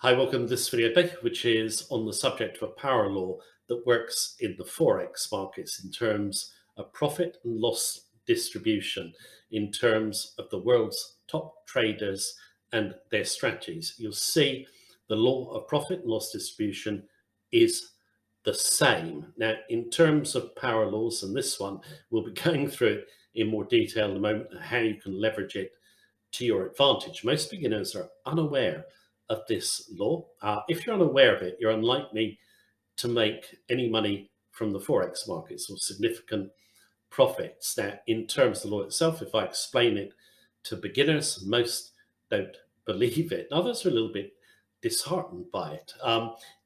Hi, welcome to this video today, which is on the subject of a power law that works in the Forex markets in terms of profit and loss distribution, in terms of the world's top traders and their strategies. You'll see the law of profit and loss distribution is the same. Now, in terms of power laws, and this one, we'll be going through it in more detail in a moment, and how you can leverage it to your advantage. Most beginners are unaware of this law. If you're unaware of it, you're unlikely to make any money from the Forex markets or significant profits. Now, in terms of the law itself, if I explain it to beginners, most don't believe it. Others are a little bit disheartened by it.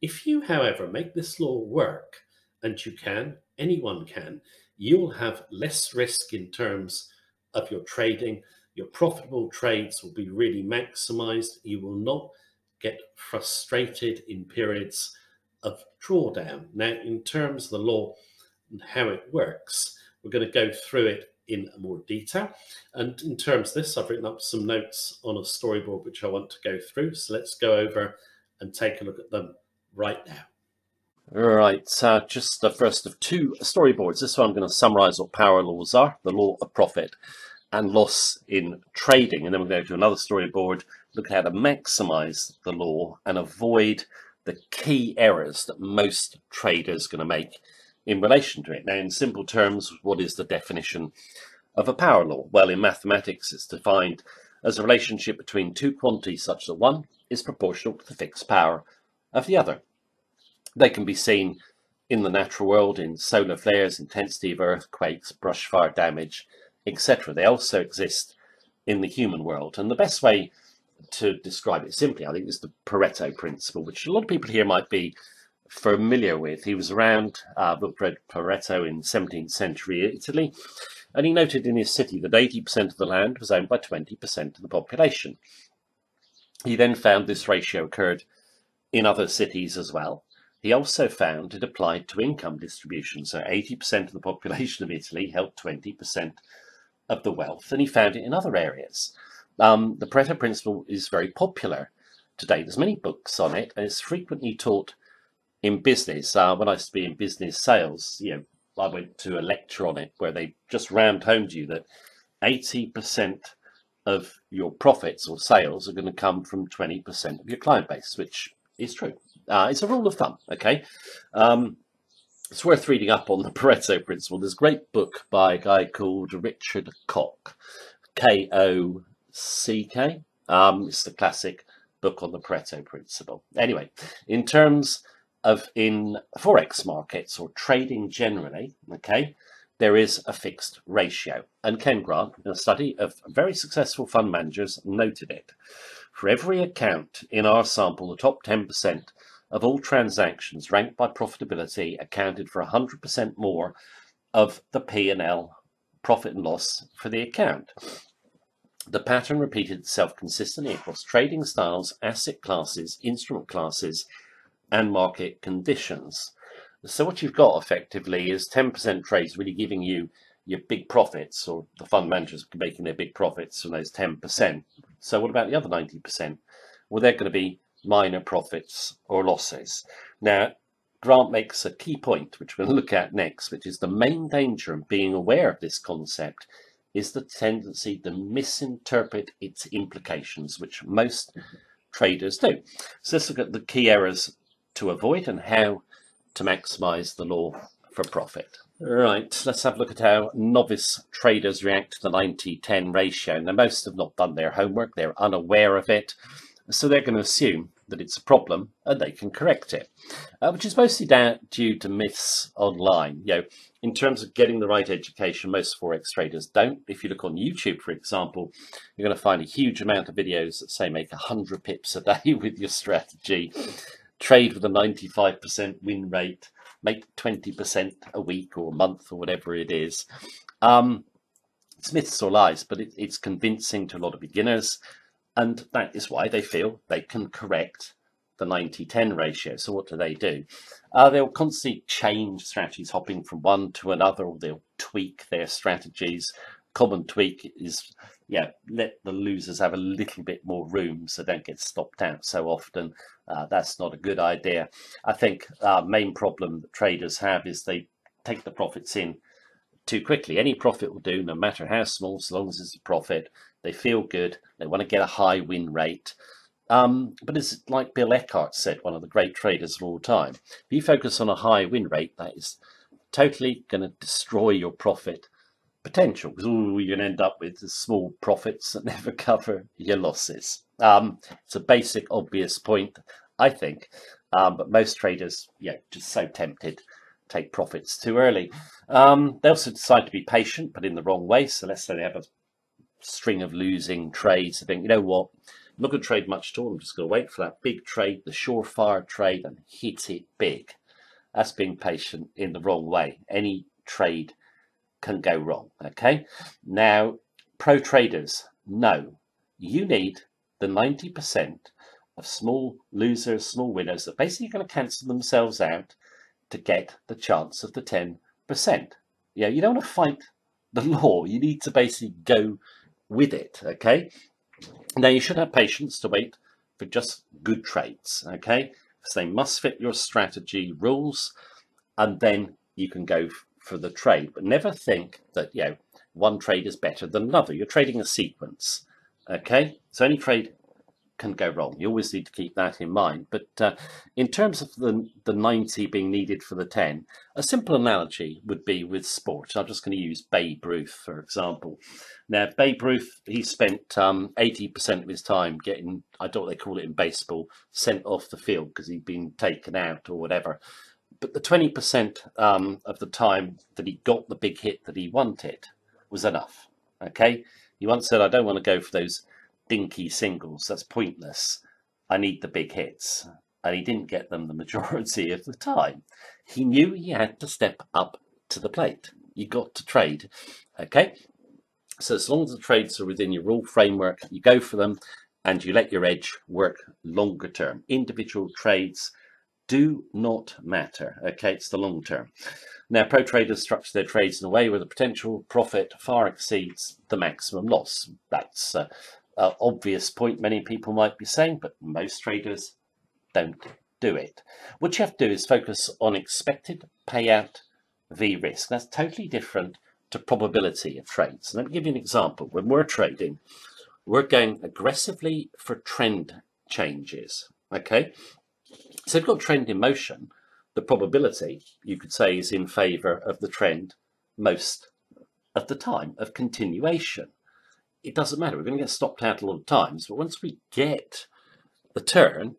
If you, however, make this law work, and you can, anyone can, you'll have less risk in terms of your trading. Your profitable trades will be really maximized. You will not get frustrated in periods of drawdown. Now, in terms of the law and how it works, we're going to go through it in more detail. And in terms of this, I've written up some notes on a storyboard which I want to go through. So let's go over and take a look at them right now. Right, just the first of two storyboards. This one I'm going to summarize what power laws are, the law of profit and loss in trading. And then we'll go to another storyboard, look at how to maximize the law and avoid the key errors that most traders are going to make in relation to it. Now, in simple terms, what is the definition of a power law? Well, in mathematics, it's defined as a relationship between two quantities such that one is proportional to the fixed power of the other. They can be seen in the natural world, in solar flares, intensity of earthquakes, brush fire damage, etc. They also exist in the human world. And the best way to describe it simply, I think, is the Pareto principle, which a lot of people here might be familiar with. He was around, Pareto, in 17th century Italy, and he noted in his city that 80% of the land was owned by 20% of the population. He then found this ratio occurred in other cities as well. He also found it applied to income distribution, so 80% of the population of Italy held 20% of the wealth, and he found it in other areas. The Pareto principle is very popular today. There's many books on it, and it's frequently taught in business. When I used to be in business sales, I went to a lecture on it where they just rammed home to you that 80% of your profits or sales are going to come from 20% of your client base, which is true. It's a rule of thumb, okay? It's worth reading up on the Pareto principle. There's a great book by a guy called Richard Koch, K-O-C-K. It's the classic book on the Pareto principle. Anyway, in terms of in Forex markets or trading generally, okay, there is a fixed ratio. And Ken Grant, in a study of very successful fund managers, noted it. For every account in our sample, the top 10% of all transactions ranked by profitability accounted for 100% more of the P&L, profit and loss, for the account. The pattern repeated itself consistently across trading styles, asset classes, instrument classes, and market conditions. So what you've got effectively is 10% trades really giving you your big profits, or the fund managers making their big profits from those 10%. So what about the other 90%? Well, they're going to be minor profits or losses. Now, Grant makes a key point, which we'll look at next, which is the main danger of being aware of this concept is the tendency to misinterpret its implications, which most traders do. So let's look at the key errors to avoid and how to maximize the law for profit. Right, let's have a look at how novice traders react to the 90-10 ratio. Now, most have not done their homework, they're unaware of it, so they're going to assume that it's a problem and they can correct it, which is mostly due to myths online. In terms of getting the right education, most Forex traders don't. If you look on YouTube, for example, you're going to find a huge amount of videos that say make 100 pips a day with your strategy, trade with a 95% win rate, make 20% a week or a month or whatever it is. It's myths or lies, but it's convincing to a lot of beginners. And that is why they feel they can correct the 90-10 ratio. So what do? They'll constantly change strategies, hopping from one to another, or they'll tweak their strategies common tweak is, yeah, let the losers have a little bit more room so don't get stopped out so often. That's not a good idea. I think main problem that traders have is they take the profits in too quickly. Any profit will do, no matter how small, so long as it's a profit. They feel good. They want to get a high win rate. But it's like Bill Eckhart said, one of the great traders of all time. If you focus on a high win rate, that is totally going to destroy your profit potential, because all you're going to end up with is small profits that never cover your losses. It's a basic, obvious point, I think, but most traders, just so tempted, take profits too early. They also decide to be patient, but in the wrong way. So let's say they have a string of losing trades. They think, you know what, I'm not going to trade much at all. I'm just going to wait for that big trade, the surefire trade, and hit it big. That's being patient in the wrong way. Any trade can go wrong. Okay. Now, pro traders, no, you need the 90% of small losers, small winners that basically are going to cancel themselves out to get the chance of the 10%. You don't want to fight the law. You need to basically go with it. Okay. Now, you should have patience to wait for just good trades. Okay. Because they must fit your strategy rules, and then you can go for the trade. But never think that one trade is better than another. You're trading a sequence. Okay. So any trade can go wrong. You always need to keep that in mind. But in terms of the 90 being needed for the 10, a simple analogy would be with sport. I'm just going to use Babe Ruth, for example. Now, Babe Ruth, he spent 80% of his time getting, I don't know what they call it in baseball, sent off the field because he'd been taken out or whatever. But the 20% of the time that he got the big hit that he wanted was enough. Okay? He once said, I don't want to go for those dinky singles. That's pointless. I need the big hits. And he didn't get them the majority of the time. He knew he had to step up to the plate. You got to trade. Okay? So as long as the trades are within your rule framework, you go for them and you let your edge work longer term. Individual trades do not matter. Okay, it's the long term. Now, pro traders structure their trades in a way where the potential profit far exceeds the maximum loss. That's an obvious point many people might be saying, but most traders don't do it. What you have to do is focus on expected payout v risk. That's totally different to probability of trades. Let me give you an example. When we're trading, we're going aggressively for trend changes. Okay, so you've got trend in motion. The probability, you could say, is in favor of the trend most of the time of continuation. It doesn't matter. We're going to get stopped out a lot of times, but once we get the turn,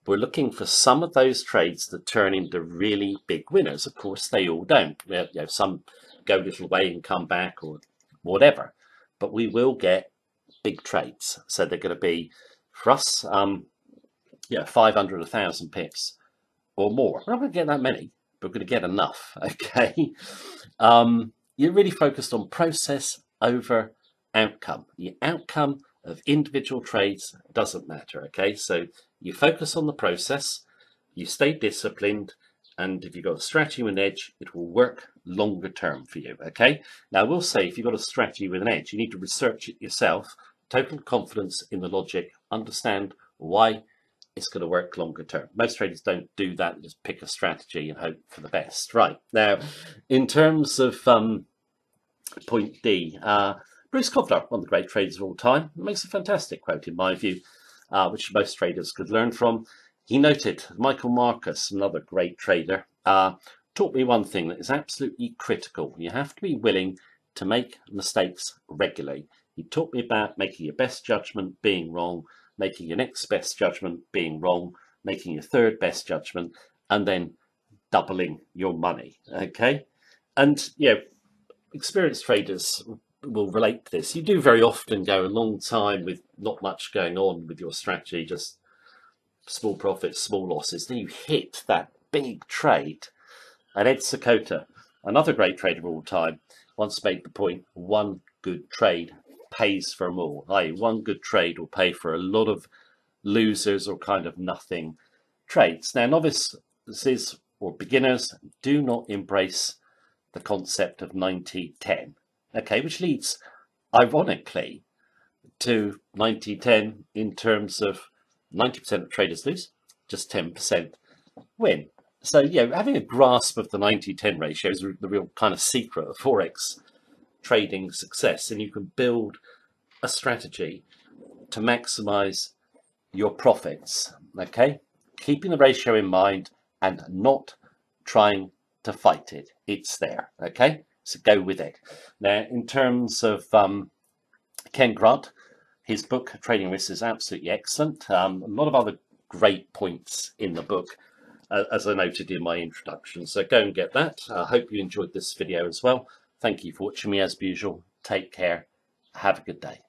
we're looking for some of those trades that turn into really big winners. Of course, they all don't. Some go a little way and come back or whatever, but we will get big trades. So they're going to be, for us, 500, 1,000 pips or more. We're not going to get that many, but we're going to get enough. Okay. You're really focused on process over outcome. The outcome of individual trades doesn't matter. Okay. So you focus on the process, you stay disciplined, and if you've got a strategy with an edge, it will work longer term for you. Okay. Now, I will say, if you've got a strategy with an edge, you need to research it yourself, total confidence in the logic, understand why it's going to work longer term. Most traders don't do that. They just pick a strategy and hope for the best. Right. Now, in terms of point D, Bruce Kovler, one of the great traders of all time, makes a fantastic quote, in my view, which most traders could learn from. He noted, Michael Marcus, another great trader, taught me one thing that is absolutely critical. You have to be willing to make mistakes regularly. He taught me about making your best judgment being wrong, making your next best judgment being wrong, making your third best judgment, and then doubling your money. Okay. And, experienced traders will relate to this. You do very often go a long time with not much going on with your strategy, just small profits, small losses. Then you hit that big trade. And Ed Sakota, another great trader of all time, once made the point, one good trade pays for them all. One good trade will pay for a lot of losers or kind of nothing trades. Now, novices or beginners do not embrace the concept of 90-10. Okay, which leads ironically, to 90-10 in terms of 90% of traders lose, just 10% win. So, having a grasp of the 90-10 ratio is the real kind of secret of Forex trading success. And you can build a strategy to maximize your profits, okay? Keeping the ratio in mind and not trying to fight it. It's there, okay? So go with it. Now, in terms of Ken Grant, his book, Trading Risk, is absolutely excellent. A lot of other great points in the book, as I noted in my introduction. So go and get that. I hope you enjoyed this video as well. Thank you for watching me as usual. Take care. Have a good day.